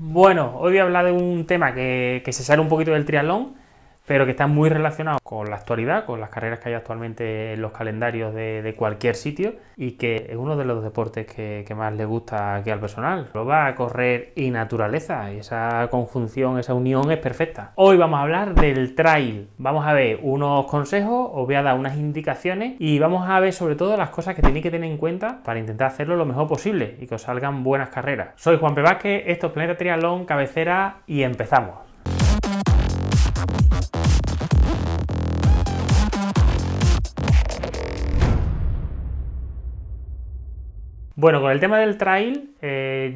Bueno, hoy voy a hablar de un tema que se sale un poquito del triatlón, pero que está muy relacionado con la actualidad, con las carreras que hay actualmente en los calendarios de cualquier sitio y que es uno de los deportes que más le gusta aquí al personal. Lo va a correr y naturaleza, y esa conjunción, esa unión es perfecta. Hoy vamos a hablar del trail. Vamos a ver unos consejos, os voy a dar unas indicaciones y vamos a ver sobre todo las cosas que tenéis que tener en cuenta para intentar hacerlo lo mejor posible y que os salgan buenas carreras. Soy Juan P. Vázquez, esto es Planeta Triatlón, cabecera y empezamos. Bueno, con el tema del trail,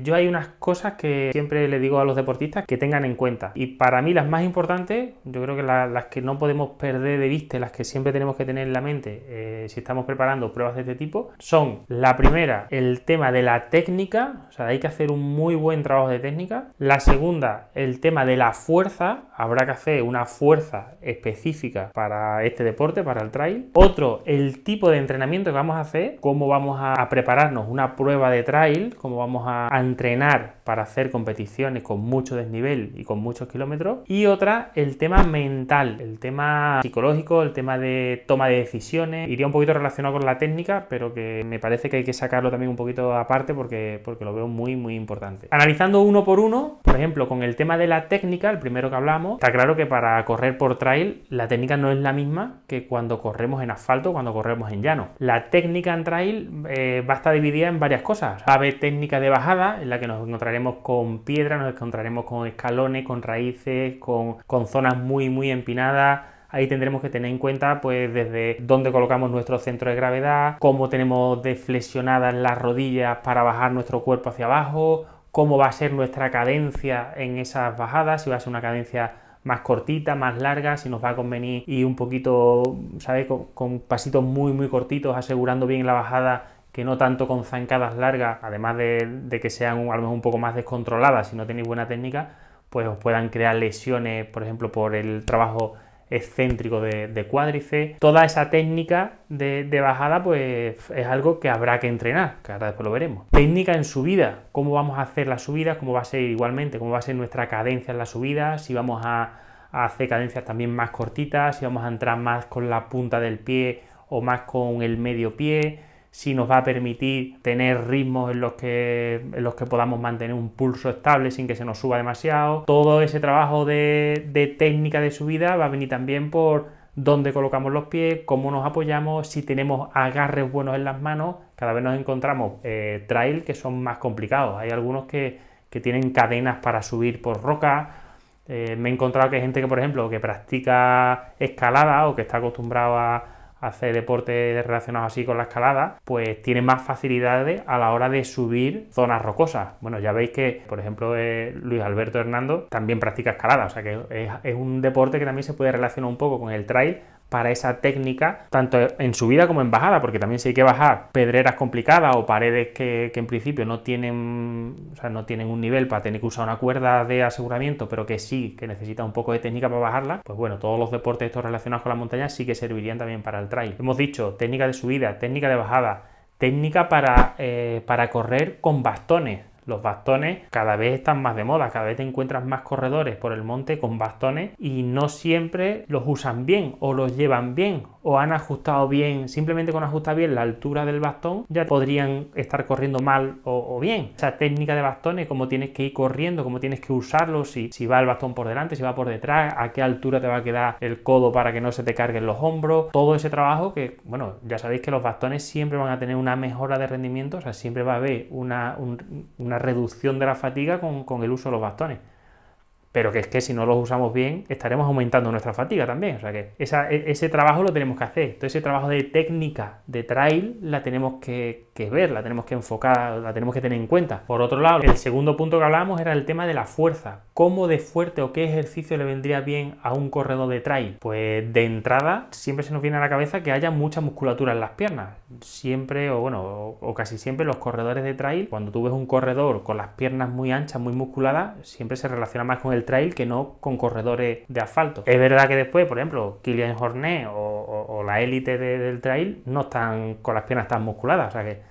yo hay unas cosas que siempre le digo a los deportistas que tengan en cuenta. Y para mí las más importantes, yo creo que las que no podemos perder de vista, las que siempre tenemos que tener en la mente si estamos preparando pruebas de este tipo, son la primera, el tema de la técnica, o sea, hay que hacer un muy buen trabajo de técnica. La segunda, el tema de la fuerza, habrá que hacer una fuerza específica para este deporte, para el trail. Otro, el tipo de entrenamiento que vamos a hacer, cómo vamos a prepararnos una prueba de trail, cómo vamos a entrenar para hacer competiciones con mucho desnivel y con muchos kilómetros. Y otra, el tema mental, el tema psicológico, el tema de toma de decisiones. Iría un poquito relacionado con la técnica, pero que me parece que hay que sacarlo también un poquito aparte porque lo veo muy importante. Analizando uno por uno, por ejemplo, con el tema de la técnica, el primero que hablamos, está claro que para correr por trail la técnica no es la misma que cuando corremos en asfalto, cuando corremos en llano. La técnica en trail va a estar dividida en varias cosas. Va a haber técnica de bajada, en la que nos encontraremos con piedras, nos encontraremos con escalones, con raíces, con zonas muy empinadas. Ahí tendremos que tener en cuenta pues desde dónde colocamos nuestro centro de gravedad, cómo tenemos deflexionadas las rodillas para bajar nuestro cuerpo hacia abajo, cómo va a ser nuestra cadencia en esas bajadas, si va a ser una cadencia más cortita, más larga, si nos va a convenir y un poquito, ¿sabes? Con pasitos muy cortitos, asegurando bien la bajada, que no tanto con zancadas largas, además de que sean a lo mejor un poco más descontroladas si no tenéis buena técnica, pues os puedan crear lesiones, por ejemplo, por el trabajo excéntrico de cuádriceps. Toda esa técnica de bajada pues es algo que habrá que entrenar, que ahora después lo veremos. Técnica en subida, cómo vamos a hacer las subidas, cómo va a ser igualmente, cómo va a ser nuestra cadencia en las subidas, si vamos a hacer cadencias también más cortitas, si vamos a entrar más con la punta del pie o más con el medio pie, si nos va a permitir tener ritmos en los que podamos mantener un pulso estable sin que se nos suba demasiado. Todo ese trabajo de técnica de subida va a venir también por dónde colocamos los pies, cómo nos apoyamos, si tenemos agarres buenos en las manos. Cada vez nos encontramos trail que son más complicados. Hay algunos que tienen cadenas para subir por roca. Me he encontrado que hay gente que, por ejemplo, que practica escalada o que está acostumbrado a hacer deportes relacionados así con la escalada, pues tiene más facilidades a la hora de subir zonas rocosas. Bueno, ya veis que, por ejemplo, Luis Alberto Hernando también practica escalada, o sea que es un deporte que también se puede relacionar un poco con el trail para esa técnica, tanto en subida como en bajada, porque también si hay que bajar pedreras complicadas o paredes que en principio no tienen un nivel para tener que usar una cuerda de aseguramiento, pero que sí, que necesita un poco de técnica para bajarla, pues bueno, todos los deportes estos relacionados con la montaña sí que servirían también para el trail. Hemos dicho técnica de subida, técnica de bajada, técnica para correr con bastones. Los bastones cada vez están más de moda, cada vez te encuentras más corredores por el monte con bastones y no siempre los usan bien o los llevan bien o han ajustado bien, simplemente con ajustar bien la altura del bastón ya podrían estar corriendo mal o bien. Esa técnica de bastones, cómo tienes que ir corriendo, cómo tienes que usarlo, si va el bastón por delante, si va por detrás, a qué altura te va a quedar el codo para que no se te carguen los hombros, todo ese trabajo que, bueno, ya sabéis que los bastones siempre van a tener una mejora de rendimiento, o sea, siempre va a haber una reducción de la fatiga con el uso de los bastones. Pero que es que si no los usamos bien, estaremos aumentando nuestra fatiga también. O sea que ese trabajo lo tenemos que hacer. Entonces ese trabajo de técnica de trail la tenemos que ver, la tenemos que enfocar, la tenemos que tener en cuenta. Por otro lado, el segundo punto que hablábamos era el tema de la fuerza. ¿Cómo de fuerte o qué ejercicio le vendría bien a un corredor de trail? Pues de entrada siempre se nos viene a la cabeza que haya mucha musculatura en las piernas. Siempre, o casi siempre, los corredores de trail, cuando tú ves un corredor con las piernas muy anchas, muy musculadas, siempre se relaciona más con el trail que no con corredores de asfalto. Es verdad que después, por ejemplo, Kilian Jornet o la élite del trail no están con las piernas tan musculadas, o sea que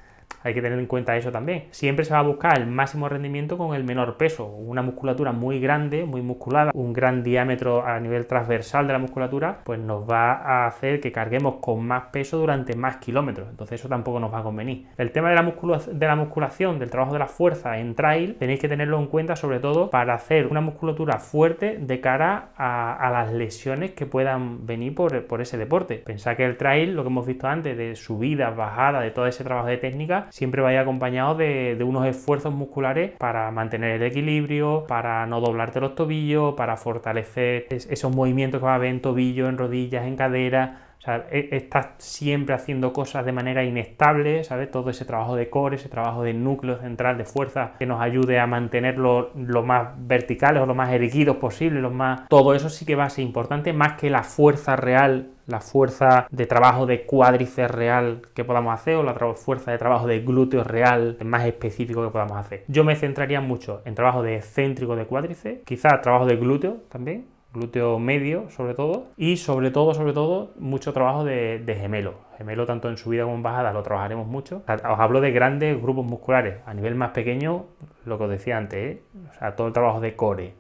Hay que tener en cuenta eso también. Siempre se va a buscar el máximo rendimiento con el menor peso. Una musculatura muy grande, muy musculada, un gran diámetro a nivel transversal de la musculatura, pues nos va a hacer que carguemos con más peso durante más kilómetros. Entonces eso tampoco nos va a convenir. El tema de la musculación, del trabajo de la fuerza en trail, tenéis que tenerlo en cuenta sobre todo para hacer una musculatura fuerte de cara a las lesiones que puedan venir por ese deporte. Pensad que el trail, lo que hemos visto antes, de subidas, bajadas, de todo ese trabajo de técnica, siempre vaya acompañado de unos esfuerzos musculares para mantener el equilibrio, para no doblarte los tobillos, para fortalecer esos movimientos que va a haber en tobillo, en rodillas, en cadera. O sea, estás siempre haciendo cosas de manera inestable, ¿sabes? Todo ese trabajo de core, ese trabajo de núcleo central de fuerza que nos ayude a mantenerlo lo más verticales o lo más erguidos posible, todo eso sí que va a ser importante, más que la fuerza real, la fuerza de trabajo de cuádriceps real que podamos hacer, o la fuerza de trabajo de glúteo real más específico que podamos hacer. Yo me centraría mucho en trabajo de excéntrico de cuádriceps, quizás trabajo de glúteo también, glúteo medio sobre todo, y sobre todo mucho trabajo de gemelo tanto en subida como en bajada lo trabajaremos mucho. O sea, os hablo de grandes grupos musculares. A nivel más pequeño, lo que os decía antes, o sea, todo el trabajo de core,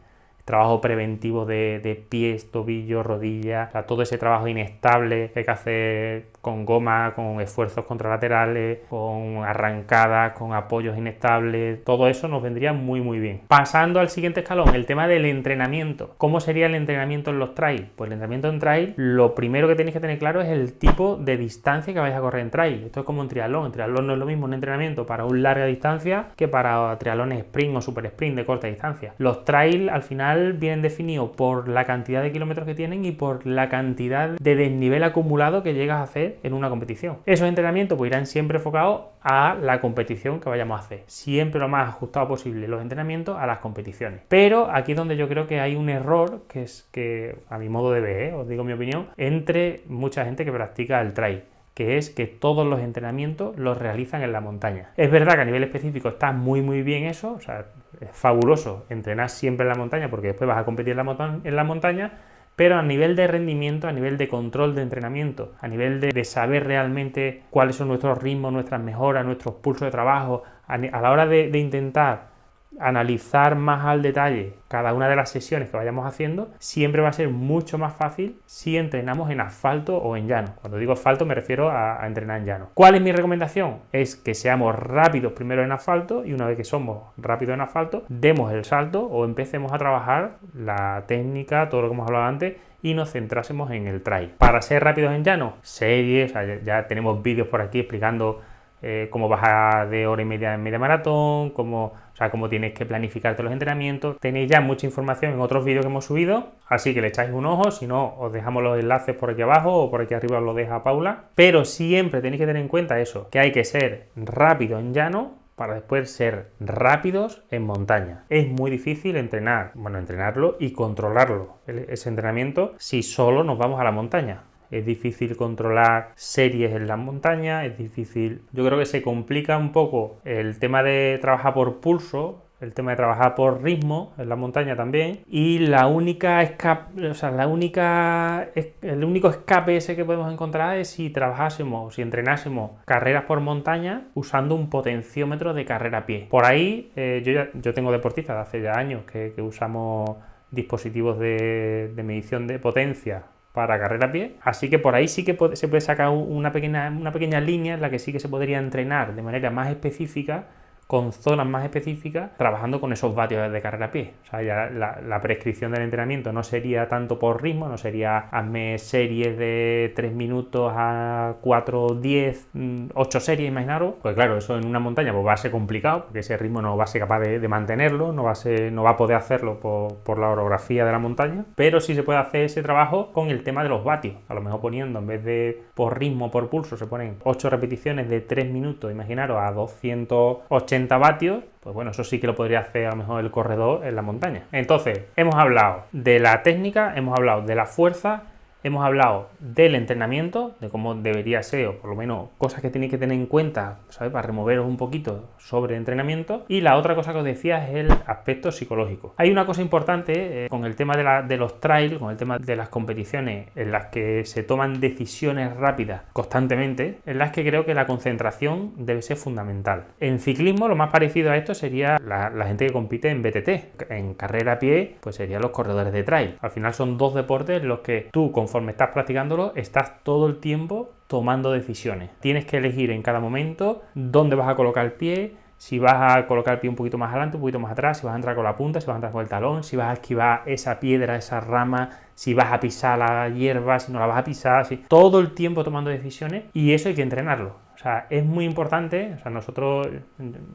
trabajo preventivo de pies, tobillos, rodillas, o sea, todo ese trabajo inestable que hay que hacer con goma, con esfuerzos contralaterales, con arrancadas, con apoyos inestables, todo eso nos vendría muy bien. Pasando al siguiente escalón, el tema del entrenamiento. ¿Cómo sería el entrenamiento en los trail? Pues el entrenamiento en trail, lo primero que tenéis que tener claro es el tipo de distancia que vais a correr en trail. Esto es como en triatlón. En triatlón no es lo mismo un entrenamiento para una larga distancia que para triatlones sprint o super sprint de corta distancia. Los trail al final vienen definidos por la cantidad de kilómetros que tienen y por la cantidad de desnivel acumulado que llegas a hacer en una competición. Esos entrenamientos pues irán siempre enfocados a la competición que vayamos a hacer. Siempre lo más ajustado posible los entrenamientos a las competiciones. Pero aquí es donde yo creo que hay un error, que es que, a mi modo de ver, os digo mi opinión, entre mucha gente que practica el trail, que es que todos los entrenamientos los realizan en la montaña. Es verdad que a nivel específico está muy bien eso, o sea, es fabuloso entrenar siempre en la montaña porque después vas a competir en la montaña, pero a nivel de rendimiento, a nivel de control de entrenamiento, a nivel de saber realmente cuáles son nuestros ritmos, nuestras mejoras, nuestros pulsos de trabajo, a la hora de intentar analizar más al detalle cada una de las sesiones que vayamos haciendo, siempre va a ser mucho más fácil si entrenamos en asfalto o en llano. Cuando digo asfalto me refiero a entrenar en llano. ¿Cuál es mi recomendación? Es que seamos rápidos primero en asfalto y una vez que somos rápidos en asfalto, demos el salto o empecemos a trabajar la técnica, todo lo que hemos hablado antes, y nos centrásemos en el trail. Para ser rápidos en llano, series, ya tenemos vídeos por aquí explicando cómo bajar de hora y media en media maratón, cómo tienes que planificarte los entrenamientos. Tenéis ya mucha información en otros vídeos que hemos subido, así que le echáis un ojo. Si no, os dejamos los enlaces por aquí abajo o por aquí arriba os lo deja Paula. Pero siempre tenéis que tener en cuenta eso, que hay que ser rápido en llano para después ser rápidos en montaña. Es muy difícil entrenarlo y controlarlo, ese entrenamiento, si solo nos vamos a la montaña. Es difícil controlar series en las montañas, es difícil. Yo creo que se complica un poco el tema de trabajar por pulso, el tema de trabajar por ritmo en la montaña también, y el único escape ese que podemos encontrar es si entrenásemos carreras por montaña usando un potenciómetro de carrera a pie. Por ahí yo tengo deportistas de hace ya años que usamos dispositivos de medición de potencia para carrera a pie, así que por ahí sí que se puede sacar una pequeña línea en la que sí que se podría entrenar de manera más específica, con zonas más específicas, trabajando con esos vatios de carrera a pie. O sea, ya la prescripción del entrenamiento no sería tanto por ritmo, no sería hazme series de 3 minutos a 4, 10, 8 series, imaginaros. Pues claro, eso en una montaña pues va a ser complicado, porque ese ritmo no va a ser capaz de mantenerlo, no va a poder hacerlo por la orografía de la montaña, pero sí se puede hacer ese trabajo con el tema de los vatios. A lo mejor poniendo, en vez de por ritmo, por pulso, se ponen 8 repeticiones de 3 minutos, imaginaros, a 280 vatios, pues bueno, eso sí que lo podría hacer a lo mejor el corredor en la montaña. Entonces, hemos hablado de la técnica, hemos hablado de la fuerza, Hemos hablado del entrenamiento, de cómo debería ser, o por lo menos cosas que tenéis que tener en cuenta, ¿sabes? Para removeros un poquito sobre entrenamiento. Y la otra cosa que os decía es el aspecto psicológico. Hay una cosa importante con el tema de los trails, con el tema de las competiciones en las que se toman decisiones rápidas constantemente, en las que creo que la concentración debe ser fundamental. En ciclismo lo más parecido a esto sería la gente que compite en BTT. En carrera a pie, pues serían los corredores de trail. Al final son dos deportes en los que tú, conforme estás practicándolo, estás todo el tiempo tomando decisiones. Tienes que elegir en cada momento dónde vas a colocar el pie, si vas a colocar el pie un poquito más adelante, un poquito más atrás, si vas a entrar con la punta, si vas a entrar con el talón, si vas a esquivar esa piedra, esa rama, si vas a pisar la hierba, si no la vas a pisar, todo el tiempo tomando decisiones, y eso hay que entrenarlo. O sea, es muy importante. O sea, nosotros,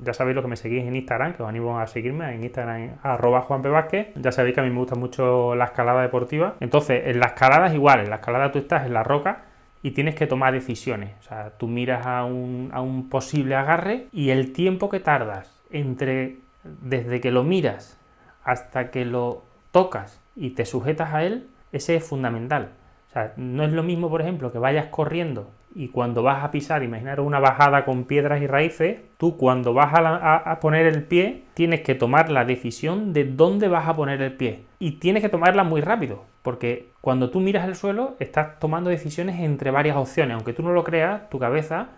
ya sabéis lo que me seguís en Instagram, que os animo a seguirme en Instagram, @JuanPVázquez. Ya sabéis que a mí me gusta mucho la escalada deportiva. Entonces, en la escalada es igual. En la escalada tú estás en la roca y tienes que tomar decisiones. O sea, tú miras a un posible agarre y el tiempo que tardas desde que lo miras hasta que lo tocas y te sujetas a él, ese es fundamental. O sea, no es lo mismo, por ejemplo, que vayas corriendo y cuando vas a pisar, imaginaros una bajada con piedras y raíces, tú cuando vas a poner el pie, tienes que tomar la decisión de dónde vas a poner el pie. Y tienes que tomarla muy rápido, porque cuando tú miras el suelo, estás tomando decisiones entre varias opciones. Aunque tú no lo creas, tu cabeza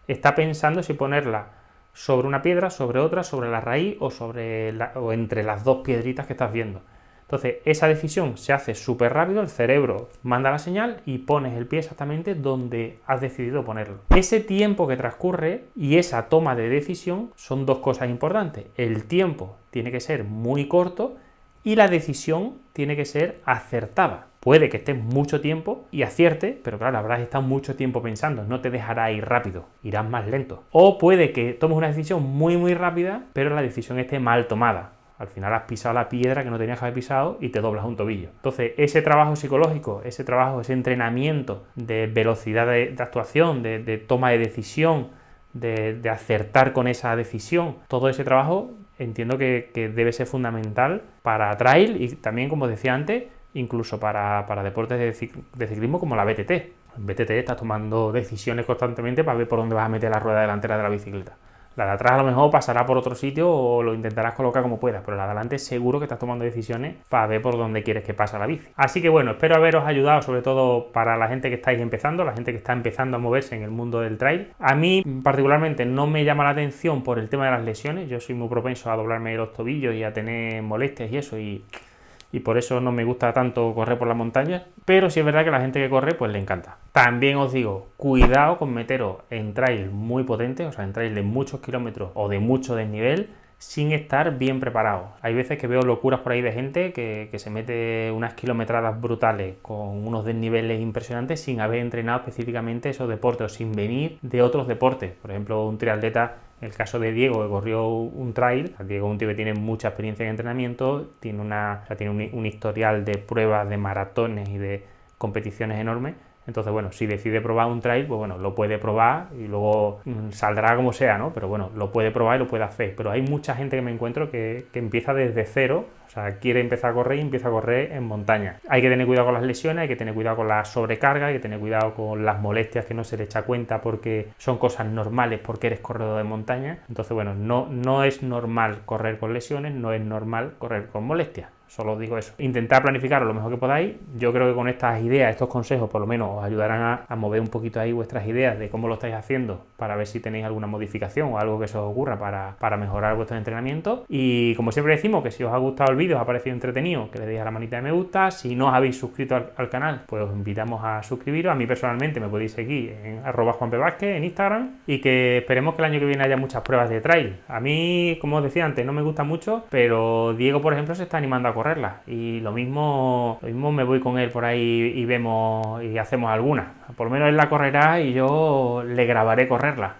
está pensando si ponerla sobre una piedra, sobre otra, sobre la raíz o entre las dos piedritas que estás viendo. Entonces, esa decisión se hace súper rápido, el cerebro manda la señal y pones el pie exactamente donde has decidido ponerlo. Ese tiempo que transcurre y esa toma de decisión son dos cosas importantes. El tiempo tiene que ser muy corto y la decisión tiene que ser acertada. Puede que estés mucho tiempo y acierte, pero claro, habrás estado mucho tiempo pensando, no te dejará ir rápido, irás más lento. O puede que tomes una decisión muy rápida, pero la decisión esté mal tomada. Al final has pisado la piedra que no tenías que haber pisado y te doblas un tobillo. Entonces, ese trabajo psicológico, ese entrenamiento de velocidad de actuación, de toma de decisión, de acertar con esa decisión, todo ese trabajo entiendo que debe ser fundamental para trail y también, como decía antes, incluso para deportes de ciclismo como la BTT. En BTT estás tomando decisiones constantemente para ver por dónde vas a meter la rueda delantera de la bicicleta. La de atrás a lo mejor pasará por otro sitio o lo intentarás colocar como puedas, pero la de adelante seguro que estás tomando decisiones para ver por dónde quieres que pase la bici. Así que bueno, espero haberos ayudado, sobre todo para la gente que estáis empezando, la gente que está empezando a moverse en el mundo del trail. A mí particularmente no me llama la atención por el tema de las lesiones. Yo soy muy propenso a doblarme los tobillos y a tener molestias y eso, y por eso no me gusta tanto correr por las montañas, pero sí es verdad que la gente que corre pues le encanta. También os digo, cuidado con meteros en trail muy potentes, o sea, en trail de muchos kilómetros o de mucho desnivel, sin estar bien preparado. Hay veces que veo locuras por ahí de gente que se mete unas kilometradas brutales con unos desniveles impresionantes sin haber entrenado específicamente esos deportes o sin venir de otros deportes. Por ejemplo, un triatleta, en el caso de Diego, que corrió un trail. Diego es un tío que tiene mucha experiencia en entrenamiento, tiene un historial de pruebas, de maratones y de competiciones enormes. Entonces, bueno, si decide probar un trail, pues bueno, lo puede probar y luego saldrá como sea, ¿no? Pero bueno, lo puede probar y lo puede hacer. Pero hay mucha gente que me encuentro que empieza desde cero, o sea, quiere empezar a correr y empieza a correr en montaña. Hay que tener cuidado con las lesiones, hay que tener cuidado con la sobrecarga, hay que tener cuidado con las molestias que no se le echa cuenta porque son cosas normales porque eres corredor de montaña. Entonces, bueno, no es normal correr con lesiones, no es normal correr con molestias. Solo os digo eso. Intentad planificarlo lo mejor que podáis. Yo creo que con estas ideas, estos consejos, por lo menos os ayudarán a mover un poquito ahí vuestras ideas de cómo lo estáis haciendo para ver si tenéis alguna modificación o algo que se os ocurra para mejorar vuestro entrenamiento. Y como siempre decimos, que si os ha gustado el vídeo, os ha parecido entretenido, que le deis a la manita de me gusta. Si no os habéis suscrito al canal, pues os invitamos a suscribiros. A mí personalmente me podéis seguir en @JuanPVázquez en Instagram, y que esperemos que el año que viene haya muchas pruebas de trail. A mí, como os decía antes, no me gusta mucho, pero Diego, por ejemplo, se está animando a correrla, y lo mismo me voy con él por ahí y vemos y hacemos alguna. Por lo menos él la correrá y yo le grabaré correrla,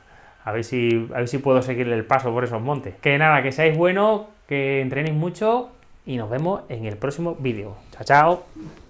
a ver si puedo seguirle el paso por esos montes. Que nada, que seáis buenos, que entrenéis mucho y nos vemos en el próximo vídeo. Chao, chao.